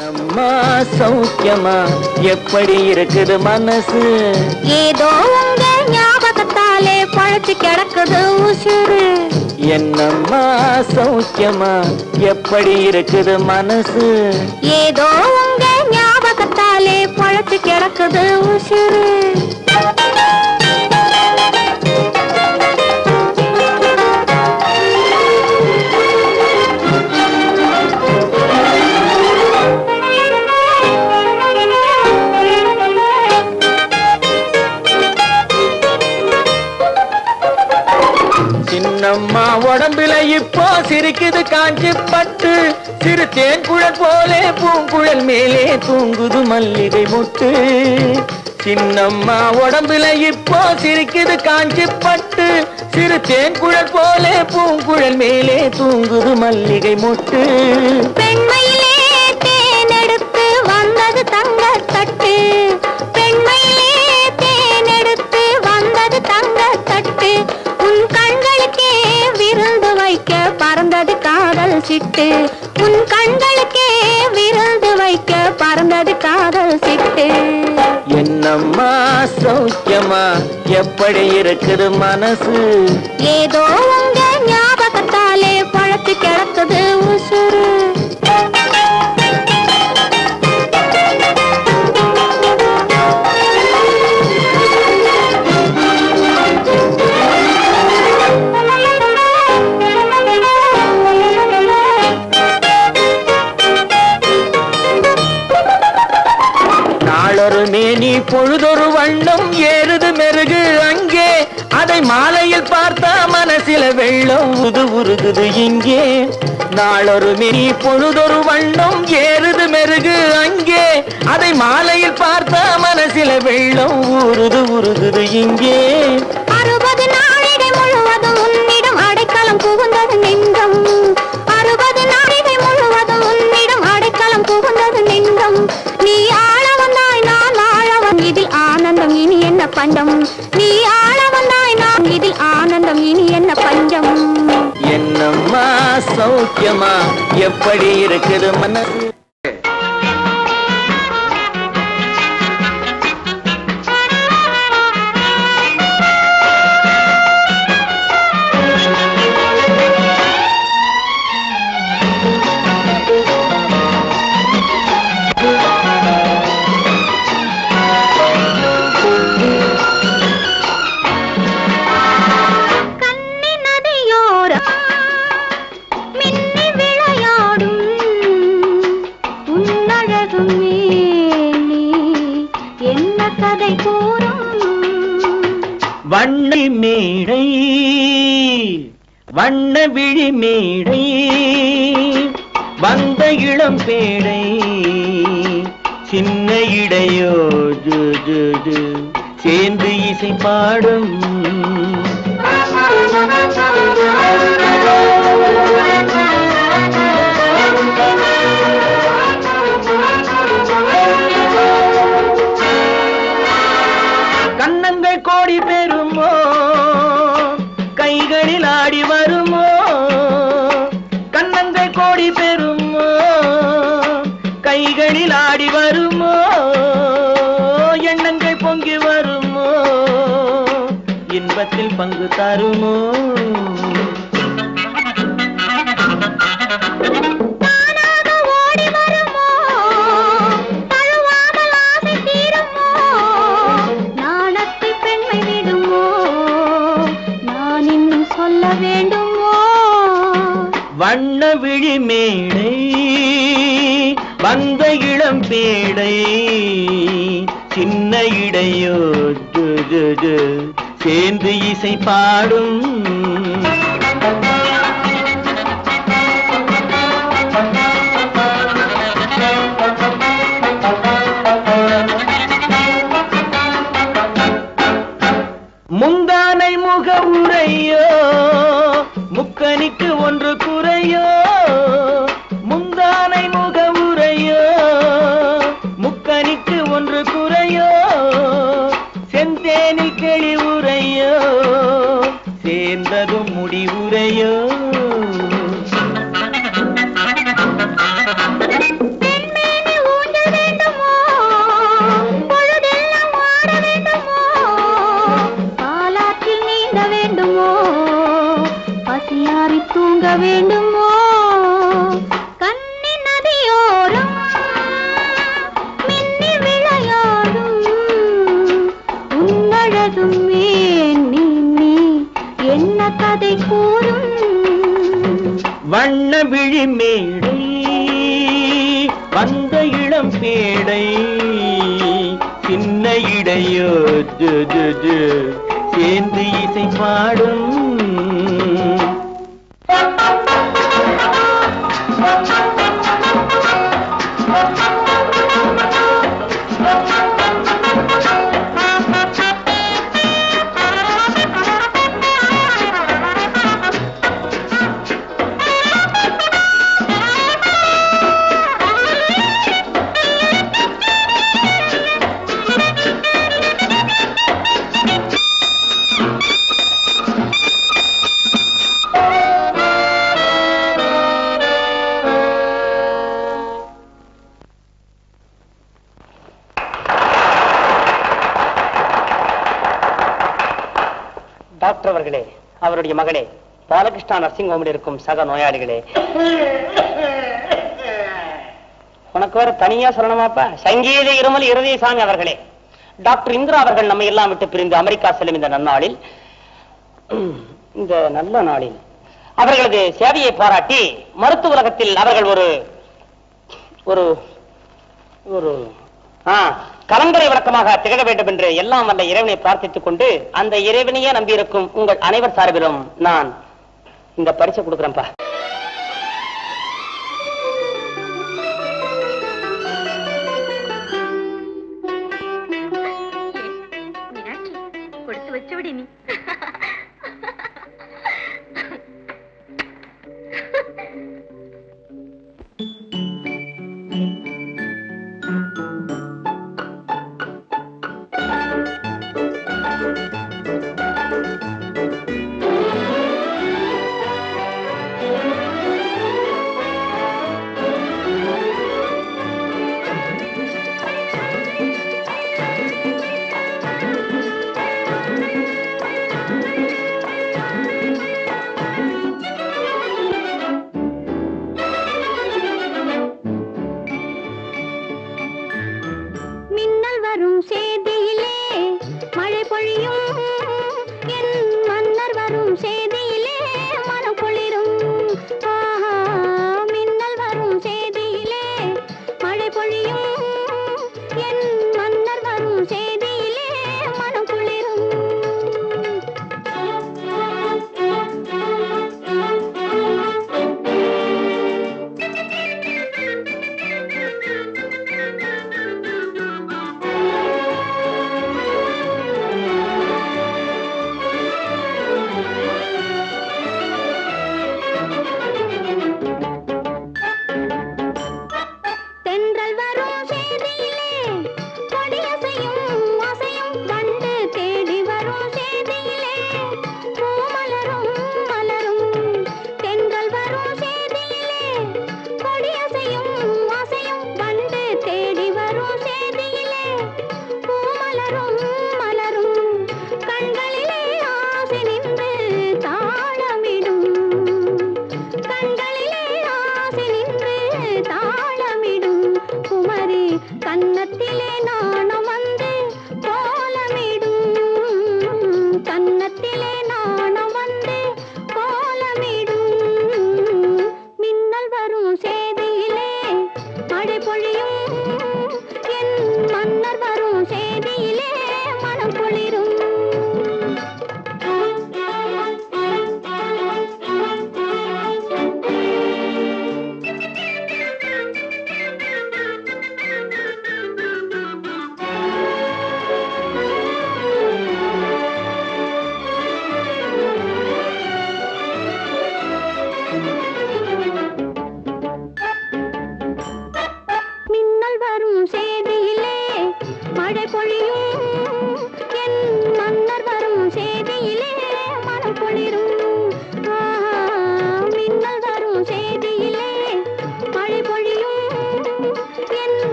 நம்ம சௌக்கியமா எப்படி இருக்குது மனசு? ஏதோ உங்க ஞாபகத்தாலே பழச்சு கிடக்குது உசுறு. என்னம்மா சௌக்கியமா எப்படி இருக்குது மனசு? ஏதோ உங்க ஞாபகத்தாலே பழச்சு கிடக்குது உசுறு. சின்னம்மா உடம்புல இப்போ சிரிக்குது காஞ்சி பட்டு, சிறு தேன்குழல் போலே பூங்குழல் மேலே தூங்குது மல்லிகை முட்டு. சின்னம்மா உடம்புல இப்போ சிரிக்குது காஞ்சி பட்டு, சிறு தேன்குழல் போலே பூங்குழல் மேலே தூங்குது மல்லிகை முட்டு. பெண்மையிலே தேனெடுத்து வந்தது தங்க தட்டு, பெண்மையிலே தேனெடுத்து வந்தது தங்க தட்டு. உன் கண்களுக்கே விருந்து வைக்க பறந்தது காதல் சிட்டு, உன் கண்களுக்கே விருந்து வைக்க பறந்தது காதல் சிட்டு. என்னம்மா சௌக்கியமா எப்படி இருக்குது மனசு? ஏதோ உங்க ஞாபகத்தாலே பழத்து கிடக்குது உசுறு. நாளொரு மேனி பொழுதொரு வண்ணம் ஏறுது மெருகு அங்கே, அதை மாலையில் பார்த்தா மனசில வெள்ளம் உருகுது இங்கே. நாளொரு மேனி பொழுதொரு வண்ணம் ஏறுது மெருகு அங்கே, அதை மாலையில் பார்த்தா மனசில வெள்ளம் உருகுது இங்கே. 60 நாழிகை முழுவதும் உன்னிடம் அடைக்கலம் புகுந்தது நெஞ்சம், 60 நாழிகை முழுவதும் உன்னிடம் அடைக்கலம் புகுந்தது நெஞ்சம். நீ ஆளவனாய் நான் ஆளவன், இதில் ஆனந்தம் இனி என்ன பஞ்சம். நீ ஆளவனாய் நான், இதில் ஆனந்தம் இனி என்ன பஞ்சம். என்னம்மா சௌக்கியமா எப்படி இருக்குது மனசு? வண்ண மேடை வண்ண விழி மேடை வந்த இளம் பேடை, சின்ன இடையோ சேர்ந்து இசை பாடும். கண்ணங்கள் கோடி பெறுமோ, கைகளில் ஆடி வருமோ. கண்ணங்கள் கோடி பெறுமோ, கைகளில் ஆடி வருமோ. எண்ணங்கள் பொங்கி வருமோ, இன்பத்தில் பங்கு தருமோ. வண்ண விழி மேடை வந்த இளம் பேடை, சின்ன இடையோ சேர்ந்து இசை பாடும். முந்தானை முக உரையோ, முக்கனிக்கு ஒன்று குறையோ. முந்தானை முக உரையோ, முக்கனிக்கு ஒன்று குறையோ. செந்தேனில் கிளி உரையோ, சேர்ந்த விழி மேடை வந்த இளம் பேடை சின்ன இடையோ சேர்ந்து இசை பாடும் டாக்டர் அவர்களே, அவருடைய மகளே, பாலகிருஷ்ணா நர்சிங் ஹோமில் இருக்கும் சக நோயாளிகளே, உனக்கு வேற தனியா சொல்லணுமாப்பா? சங்கீத இருமல் இருதயசாமி அவர்களே, டாக்டர் இந்திரா அவர்கள் நம்ம எல்லாம் விட்டு பிரிந்து அமெரிக்கா செல்லும் இந்த நன்னாளில், இந்த நல்ல நாளில் அவர்களது சேவையை பாராட்டி மருத்துவ உலகத்தில் அவர்கள் ஒரு ஒரு ஒரு கலங்கரை விளக்கமாக திகழ வேண்டும் என்று எல்லாம் வல்ல இறைவனை பிரார்த்தித்துக் கொண்டு அந்த இறைவனையே நம்பியிருக்கும் உங்கள் அனைவர் சார்பிலும் நான் இந்த பரிசை கொடுக்கிறேன்ப்பா. கொடுத்து வச்சுவிடி நீ.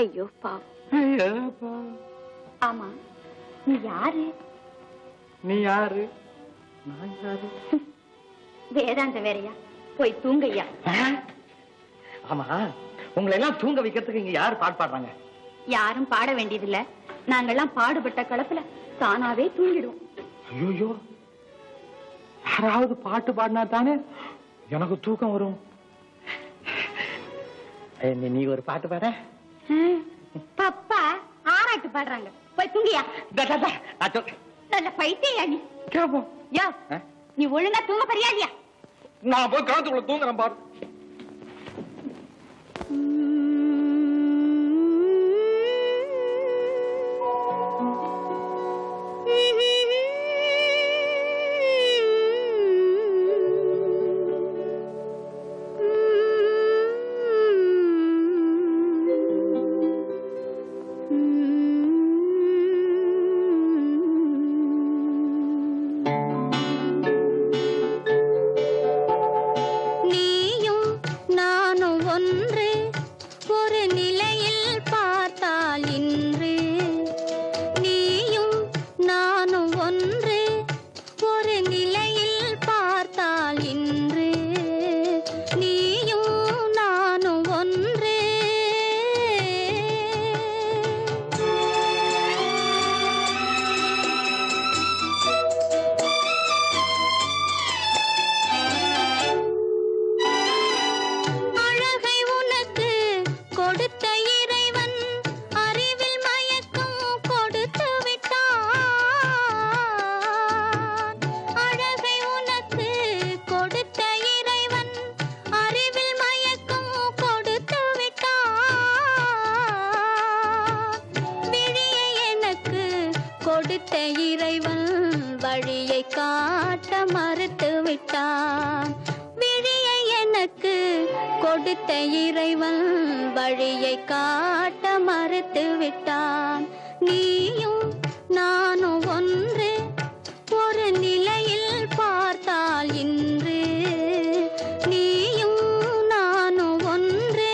ஐயோ பாவம். ஆமா, நீ யாரு? நீ யாரு? நான் யாரு? வேதாந்த வேறையா? போய் தூங்கய்யா. ஆமா, உங்களை எல்லாம் தூங்க வைக்கிறதுக்கு இங்க யாரு பாட்டு பாடுறாங்க? யாரும் பாட வேண்டியதில்ல, நாங்கெல்லாம் பாடுபட்ட களத்துல தானாவே தூங்கிடுவோம். ஐயோ, யாராவது பாட்டு பாடினா தானே எனக்கு தூக்கம் வரும். நீ ஒரு பாட்டு பாட. பப்பா ஆராட்டு பாடுறாங்க, போய் தூங்கியா. நல்ல பைத்தியா நீ. யோ, நீ ஒழுங்கா தூங்க போறியா இல்லையா? நான் போய் காலத்துக்குள்ள தூங்குறேன் பாரு. வழியை காட்ட மறுத்து விட்டான். விழியை எனக்கு கொடுத்த இறைவன் வழியை காட்ட மறுத்து விட்டான். நீயும் நானும் ஒன்று, ஒரு நிலையில் பார்த்தால் இன்று நீயும் நானும் ஒன்று.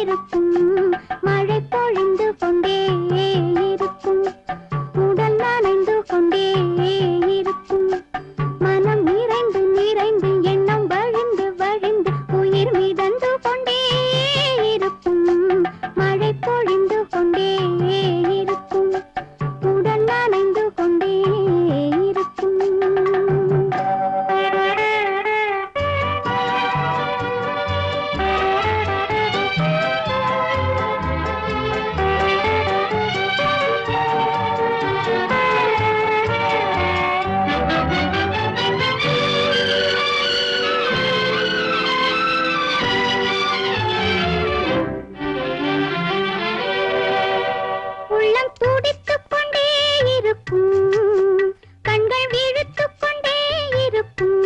இருக்கும் மழை பொழிந்து கொண்டே இருக்கும் உடல் நனைந்து கொண்டே இருக்கும் மனம் நிறைந்து நிறைந்து எண்ணம் வழிந்து வழிந்து உயிர் மிதந்து கொண்டே இருக்கும் மழை பொழிந்து கொண்டே இருக்கும் உடல் நனைந்து கொண்டே இருக்கும் உள்ளம் துடித்துக் கொண்டே இருக்கும் கண்கள் விழித்துக் கொண்டே இருக்கும்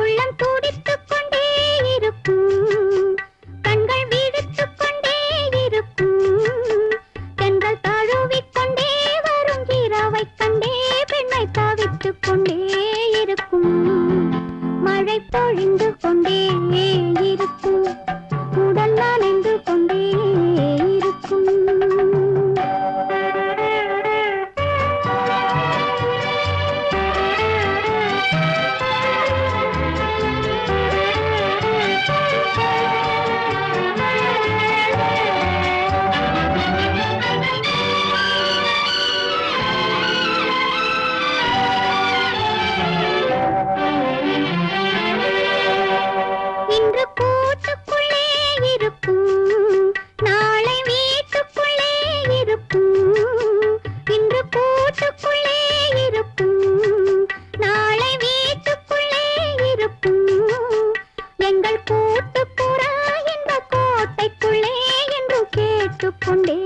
உள்ளம் துடித்துக் கொண்டே இருக்கும் கண்கள் விழித்துக் கொண்டே இருக்கும் பெண்கள் தழுவிக் கொண்டே வரும் இரவை கண்டே பெண்ணை தவித்துக் கொண்டே இருக்கும் மழை பொழிந்து கொண்டே இருக்கும் உடல் நனைந்து கொண்டே இருக்கும் இன்று கூட்டுக்குள்ளே இருக்கும் நாளை வீட்டுக்குள்ளே இருக்கும் இன்று கூட்டுக்குள்ளே இருக்கும் நாளை வீட்டுக்குள்ளே இருக்கும் எங்கள் கூட்டுப்புறா இந்த கோட்டைக்குள்ளே என்று கேட்டுக்கொண்டே